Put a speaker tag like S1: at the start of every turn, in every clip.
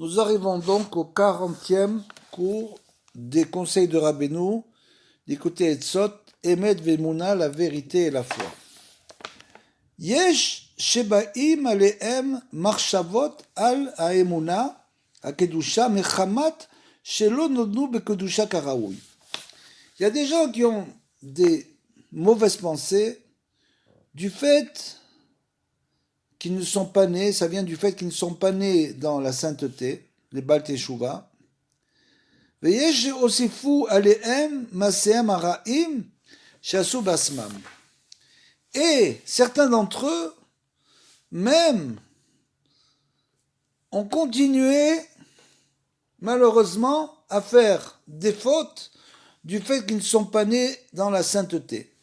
S1: Nous arrivons donc au 40e cours des conseils de Rabbeinu, d'écouter Etzot, Emet Vemuna, la vérité et la foi. Yesh Shebaim Alehem Marshavot al Haemuna, Hakedusha, Mechamat, Shelo Nodnu Bekedusha Karaoui. Il y a des gens qui ont des mauvaises pensées du fait qu'ils ne sont pas nés, ça vient du fait qu'ils ne sont pas nés dans la sainteté, les Baal Teshuvah. Veyesh osifu alehem masehem haraim shasu basmam. Et certains d'entre eux, même, ont continué, malheureusement, à faire des fautes du fait qu'ils ne sont pas nés dans la sainteté.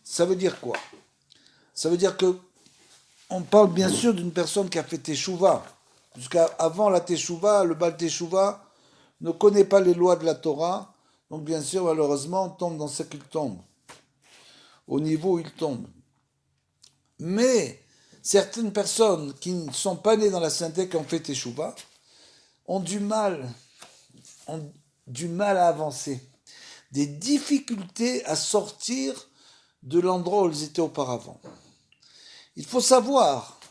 S1: Ça veut dire quoi? Ça veut dire que on parle bien sûr d'une personne qui a fait Teshuvah. Jusqu'avant la Teshuvah, le Baal Teshuvah ne connaît pas les lois de la Torah, donc bien sûr, malheureusement, on tombe dans ce qu'il tombe, au niveau où il tombe. Mais certaines personnes qui ne sont pas nées dans la sainteté, qui ont fait Teshuvah, ont du mal à avancer, des difficultés à sortir de l'endroit où ils étaient auparavant. Il faut savoir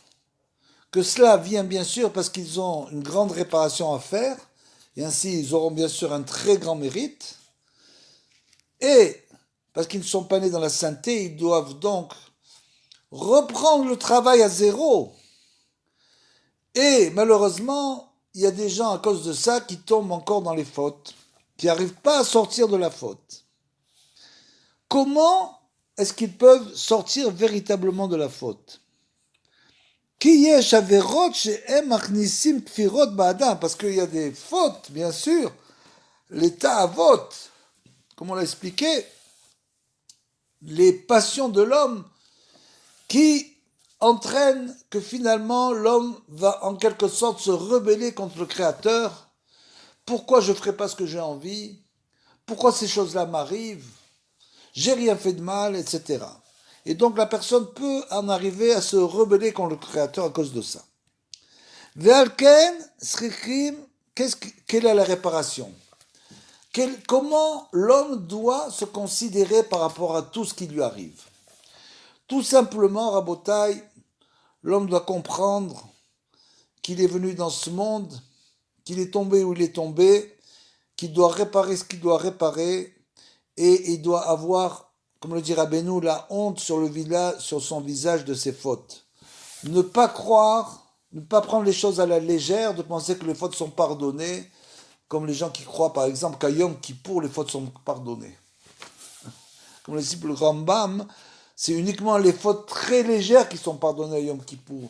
S1: que cela vient bien sûr parce qu'ils ont une grande réparation à faire, et ainsi ils auront bien sûr un très grand mérite, et parce qu'ils ne sont pas nés dans la sainteté, ils doivent donc reprendre le travail à zéro. Et malheureusement, il y a des gens à cause de ça qui tombent encore dans les fautes, qui n'arrivent pas à sortir de la faute. Comment est-ce qu'ils peuvent sortir véritablement de la faute? Parce qu'il y a des fautes, bien sûr, l'état à vote, comme on l'a expliqué, les passions de l'homme qui entraînent que finalement l'homme va en quelque sorte se rebeller contre le Créateur. Pourquoi je ne ferai pas ce que j'ai envie? Pourquoi ces choses-là m'arrivent? J'ai rien fait de mal, etc. Et donc la personne peut en arriver à se rebeller contre le Créateur à cause de ça. Ve'alken srikim, quelle est la réparation? Comment l'homme doit se considérer par rapport à tout ce qui lui arrive? Tout simplement, Rabotai, l'homme doit comprendre qu'il est venu dans ce monde, qu'il est tombé où il est tombé, qu'il doit réparer ce qu'il doit réparer, et il doit avoir, comme le dit Rabbeinu, la honte sur son visage de ses fautes. Ne pas croire, ne pas prendre les choses à la légère, de penser que les fautes sont pardonnées, comme les gens qui croient par exemple qu'à Yom Kippour, les fautes sont pardonnées. Comme le dit le Rambam, c'est uniquement les fautes très légères qui sont pardonnées à Yom Kippour.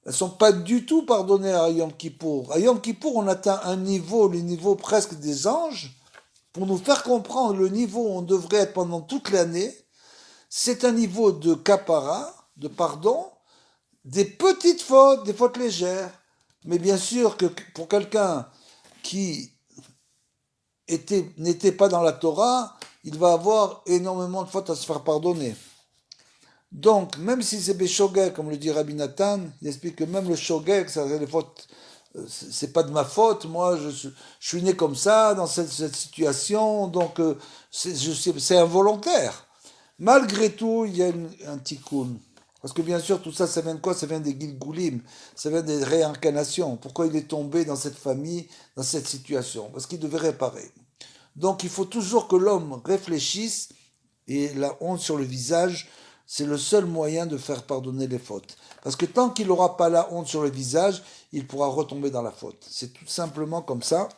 S1: Elles ne sont pas du tout pardonnées à Yom Kippour. À Yom Kippour, on atteint un niveau, le niveau presque des anges, pour nous faire comprendre le niveau où on devrait être pendant toute l'année. C'est un niveau de kapara, de pardon, des petites fautes, des fautes légères. Mais bien sûr que pour quelqu'un qui n'était pas dans la Torah, il va avoir énormément de fautes à se faire pardonner. Donc, même si c'est Béshogeg, comme le dit Rabbi Nathan, il explique que même le Shogeg, les fautes, c'est pas de ma faute, moi je suis né comme ça, dans cette situation, donc c'est involontaire. Malgré tout, il y a un tikkun. Parce que bien sûr, tout ça, ça vient de quoi? Ça vient des Gilgulim, ça vient des réincarnations. Pourquoi il est tombé dans cette famille, dans cette situation? Parce qu'il devait réparer. Donc il faut toujours que l'homme réfléchisse, et la honte sur le visage, c'est le seul moyen de faire pardonner les fautes. Parce que tant qu'il n'aura pas la honte sur le visage, il pourra retomber dans la faute. C'est tout simplement comme ça.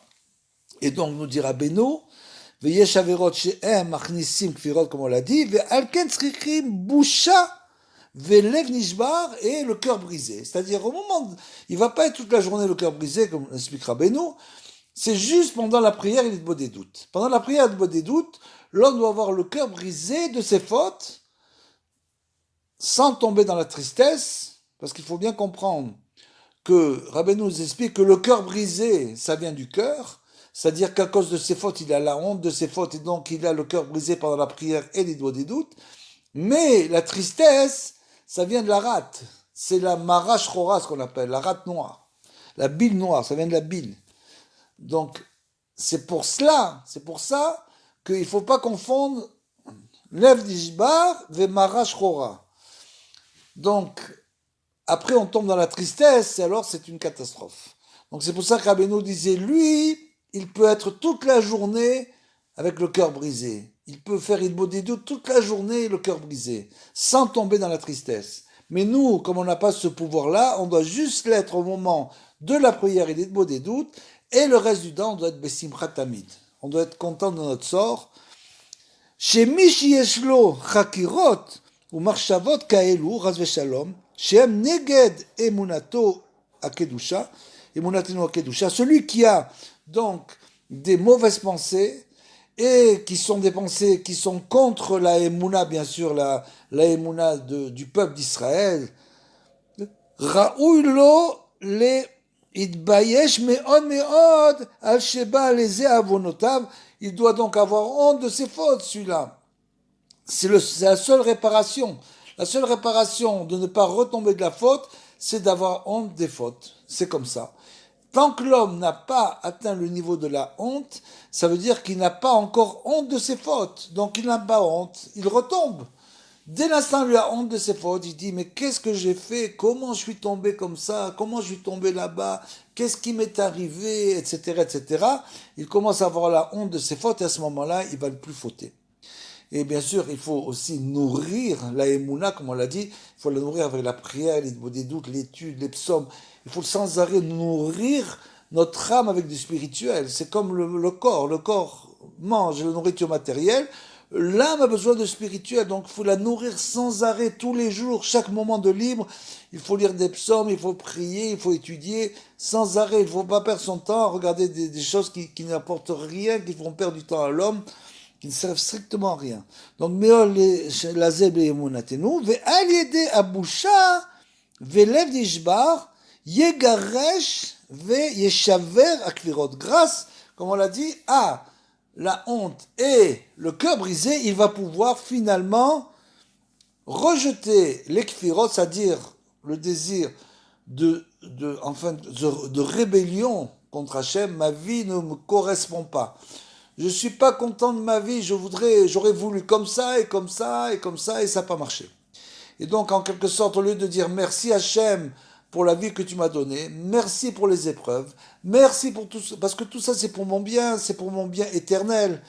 S1: Et donc nous dira Beno, Veyesh averot she'em machnisim kfirot, comme on l'a dit, ve'alken tzrichim busha ve'lev nishbar, et le cœur brisé. C'est-à-dire au moment, il ne va pas être toute la journée le cœur brisé, comme expliquera Beno, c'est juste pendant la prière, il est de des doutes. Pendant la prière, il est des doutes, l'homme doit avoir le cœur brisé de ses fautes, sans tomber dans la tristesse, parce qu'il faut bien comprendre que Rabbeinu nous explique que le cœur brisé, ça vient du cœur, c'est-à-dire qu'à cause de ses fautes, il a la honte de ses fautes, et donc il a le cœur brisé pendant la prière et les doigts des doutes. Mais la tristesse, ça vient de la rate. C'est la mara shchora, ce qu'on appelle, la rate noire. la bile noire, ça vient de la bile. Donc, c'est pour ça qu'il ne faut pas confondre Lev d'Ishbar ve Mara Shchora. Donc, après on tombe dans la tristesse, et alors c'est une catastrophe. Donc c'est pour ça que Rabbeinu disait, lui, il peut être toute la journée avec le cœur brisé. Il peut faire Idbodedut toute la journée, le cœur brisé, sans tomber dans la tristesse. Mais nous, comme on n'a pas ce pouvoir-là, on doit juste l'être au moment de la prière et d'Idbodedut, et le reste du temps, on doit être Besimchat Tamid. On doit être content de notre sort. Chez Mishi Yeshlo Chakirot ou Marshavot Kaelu, Raz Veshalom, Shem Neged Emunato Akedusha, Emunatino Akedusha, celui qui a donc des mauvaises pensées et qui sont des pensées qui sont contre la Emuna, bien sûr, la Emuna du peuple d'Israël, Raoui lo le Idbayesh me'od me'od al sheba leze avonotav. Il doit donc avoir honte de ses fautes, celui-là. C'est la seule réparation. La seule réparation de ne pas retomber de la faute, c'est d'avoir honte des fautes. C'est comme ça. Tant que l'homme n'a pas atteint le niveau de la honte, ça veut dire qu'il n'a pas encore honte de ses fautes. Donc il n'a pas honte, il retombe. Dès l'instant où il a honte de ses fautes, il dit, mais qu'est-ce que j'ai fait? Comment je suis tombé comme ça? Comment je suis tombé là-bas? Qu'est-ce qui m'est arrivé? Etc., etc. Il commence à avoir la honte de ses fautes et à ce moment-là, il va ne plus fauter. Et bien sûr, il faut aussi nourrir la émouna, comme on l'a dit, il faut la nourrir avec la prière, des doutes, l'étude, les psaumes. Il faut sans arrêt nourrir notre âme avec du spirituel. C'est comme le corps. Le corps mange la nourriture matérielle. L'âme a besoin de spirituel, donc il faut la nourrir sans arrêt, tous les jours, chaque moment de libre. Il faut lire des psaumes, il faut prier, il faut étudier sans arrêt. Il ne faut pas perdre son temps à regarder des choses qui n'apportent rien, qui font perdre du temps à l'homme, qui ne servent strictement à rien. Donc, Meol lazeb et emunatenu, ve'al yede abusha, ve'lev dishbar, yegaresh, ve'yeshaver akvirot. Grâce, comme on l'a dit, à la honte et le cœur brisé, il va pouvoir finalement rejeter l'ekfirot, c'est-à-dire le désir de rébellion contre Hachem. Ma vie ne me correspond pas. Je suis pas content de ma vie, j'aurais voulu comme ça et comme ça et comme ça et ça n'a pas marché. Et donc, en quelque sorte, au lieu de dire merci Hachem pour la vie que tu m'as donnée, merci pour les épreuves, merci pour tout ça, parce que tout ça c'est pour mon bien éternel.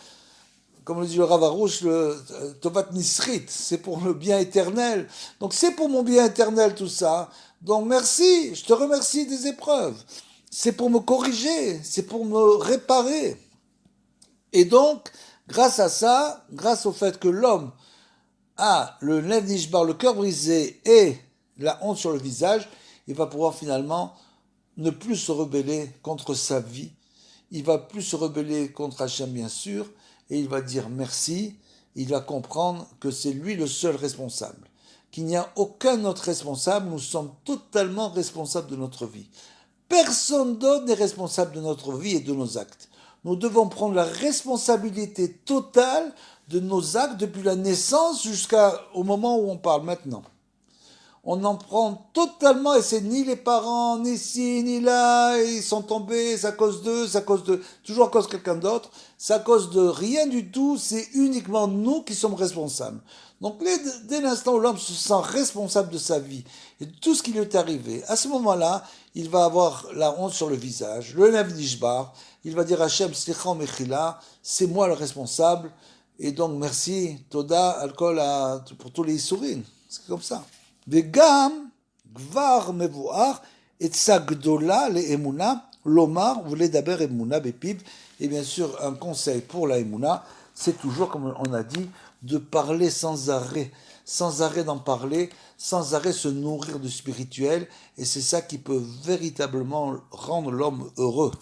S1: Comme le dit le Rav Arush, le Tovat Nisrit, c'est pour le bien éternel. Donc c'est pour mon bien éternel tout ça. Donc merci, je te remercie des épreuves. C'est pour me corriger, c'est pour me réparer. Et donc, grâce à ça, grâce au fait que l'homme a le Lev Nishbar, le cœur brisé et la honte sur le visage, il va pouvoir finalement ne plus se rebeller contre sa vie. Il va plus se rebeller contre Hachem, bien sûr, et il va dire merci. Il va comprendre que c'est lui le seul responsable, qu'il n'y a aucun autre responsable. Nous sommes totalement responsables de notre vie. Personne d'autre n'est responsable de notre vie et de nos actes. Nous devons prendre la responsabilité totale de nos actes depuis la naissance jusqu'au moment où on parle maintenant. On en prend totalement, et c'est ni les parents, ni ci, ni là, ils sont tombés, c'est à cause d'eux, toujours à cause de quelqu'un d'autre, c'est à cause de rien du tout, c'est uniquement nous qui sommes responsables. Donc dès l'instant où l'homme se sent responsable de sa vie et de tout ce qui lui est arrivé, à ce moment-là, il va avoir la honte sur le visage, le Lev Nishbar, il va dire Hachem, Slicha Mechila, c'est moi le responsable, et donc merci, Toda, alcool pour tous les sourires, c'est comme ça. וגם כבר מבואר עצה גדולה לאמונה, לומר ולדבר אמונה בפיו. Et bien sûr, un conseil pour la émouna, c'est toujours, comme on a dit, de parler sans arrêt d'en parler, sans arrêt se nourrir du spirituel, et c'est ça qui peut véritablement rendre l'homme heureux.